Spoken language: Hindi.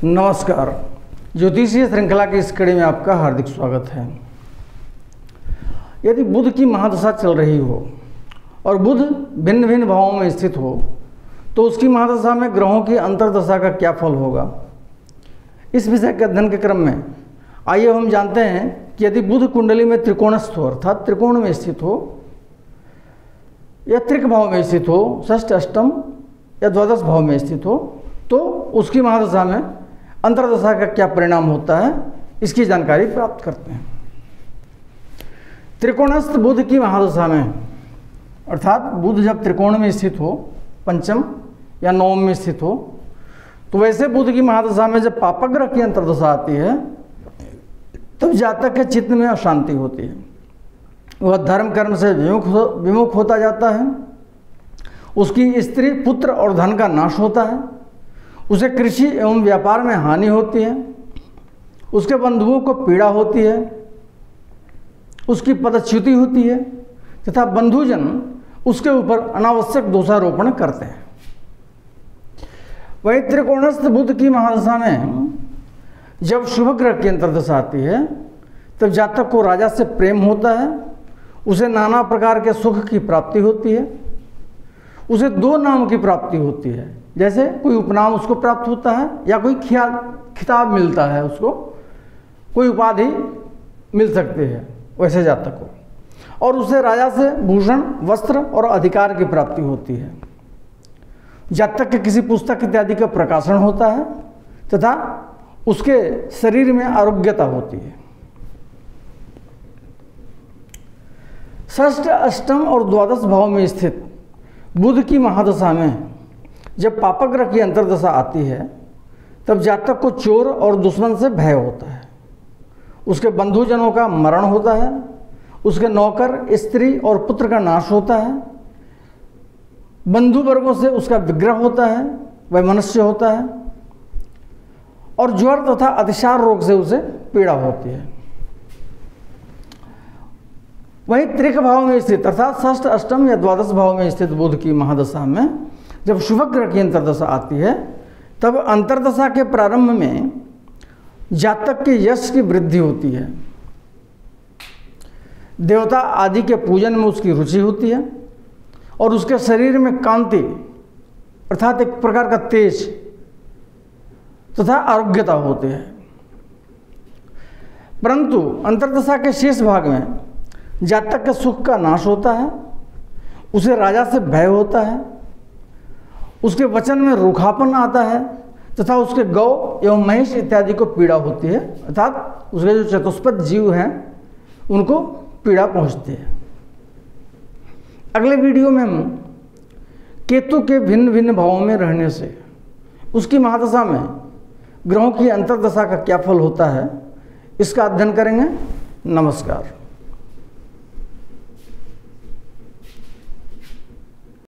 नमस्कार। ज्योतिषीय श्रृंखला की इस कड़ी में आपका हार्दिक स्वागत है। यदि बुध की महादशा चल रही हो और बुध भिन्न भिन्न भावों में स्थित हो तो उसकी महादशा में ग्रहों की अंतर्दशा का क्या फल होगा, इस विषय के अध्ययन के क्रम में आइए हम जानते हैं कि यदि बुध कुंडली में त्रिकोणस्थ हो अर्थात त्रिकोण में स्थित हो या त्रिक भाव में स्थित हो, षष्ठ अष्टम या द्वादश भाव में स्थित हो तो उसकी महादशा में अंतर्दशा का क्या परिणाम होता है, इसकी जानकारी प्राप्त करते हैं। त्रिकोणस्थ बुध की महादशा में अर्थात बुध जब त्रिकोण में स्थित हो, पंचम या नवम में स्थित हो, तो वैसे बुध की महादशा में जब पापग्रह की अंतर्दशा आती है तब जातक के चित्त में अशांति होती है। वह धर्म कर्म से विमुख होता जाता है। उसकी स्त्री पुत्र और धन का नाश होता है। उसे कृषि एवं व्यापार में हानि होती है। उसके बंधुओं को पीड़ा होती है। उसकी पदच्युति होती है तथा बंधुजन उसके ऊपर अनावश्यक दोषारोपण करते हैं। वही त्रिकोणस्थ बुध की महादशा में जब शुभ ग्रह की अंतर्दशा आती है तब जातक को राजा से प्रेम होता है। उसे नाना प्रकार के सुख की प्राप्ति होती है। उसे दो नाम की प्राप्ति होती है, जैसे कोई उपनाम उसको प्राप्त होता है या कोई खिताब मिलता है, उसको कोई उपाधि मिल सकती है वैसे जातक को। और उसे राजा से भूषण, वस्त्र और अधिकार की प्राप्ति होती है। जातक के किसी पुस्तक इत्यादि का प्रकाशन होता है तथा उसके शरीर में आरोग्यता होती है। षष्ठ, अष्टम और द्वादश भाव में स्थित बुध की महादशा में जब पापग्रह की अंतर्दशा आती है तब जातक को चोर और दुश्मन से भय होता है। उसके बंधुजनों का मरण होता है। उसके नौकर, स्त्री और पुत्र का नाश होता है। बंधु वर्गों से उसका विग्रह होता है, वह मनुष्य होता है। और ज्वर तथा अतिसार रोग से उसे पीड़ा होती है। वहीं त्रिक भाव में स्थित अर्थात षष्ठ, अष्टम या द्वादश भाव में स्थित बुध की महादशा में जब शुभ ग्रह की अंतर्दशा आती है तब अंतर्दशा के प्रारंभ में जातक के यश की वृद्धि होती है। देवता आदि के पूजन में उसकी रुचि होती है और उसके शरीर में कांति अर्थात एक प्रकार का तेज तथा आरोग्यता होती है। परंतु अंतर्दशा के शेष भाग में जातक के सुख का नाश होता है। उसे राजा से भय होता है। उसके वचन में रूखापन आता है तथा उसके गौ एवं महिष इत्यादि को पीड़ा होती है अर्थात उसके जो चतुष्पद जीव हैं उनको पीड़ा पहुंचती है। अगले वीडियो में हम केतु के भिन्न भिन्न भावों में रहने से उसकी महादशा में ग्रहों की अंतर्दशा का क्या फल होता है, इसका अध्ययन करेंगे। नमस्कार।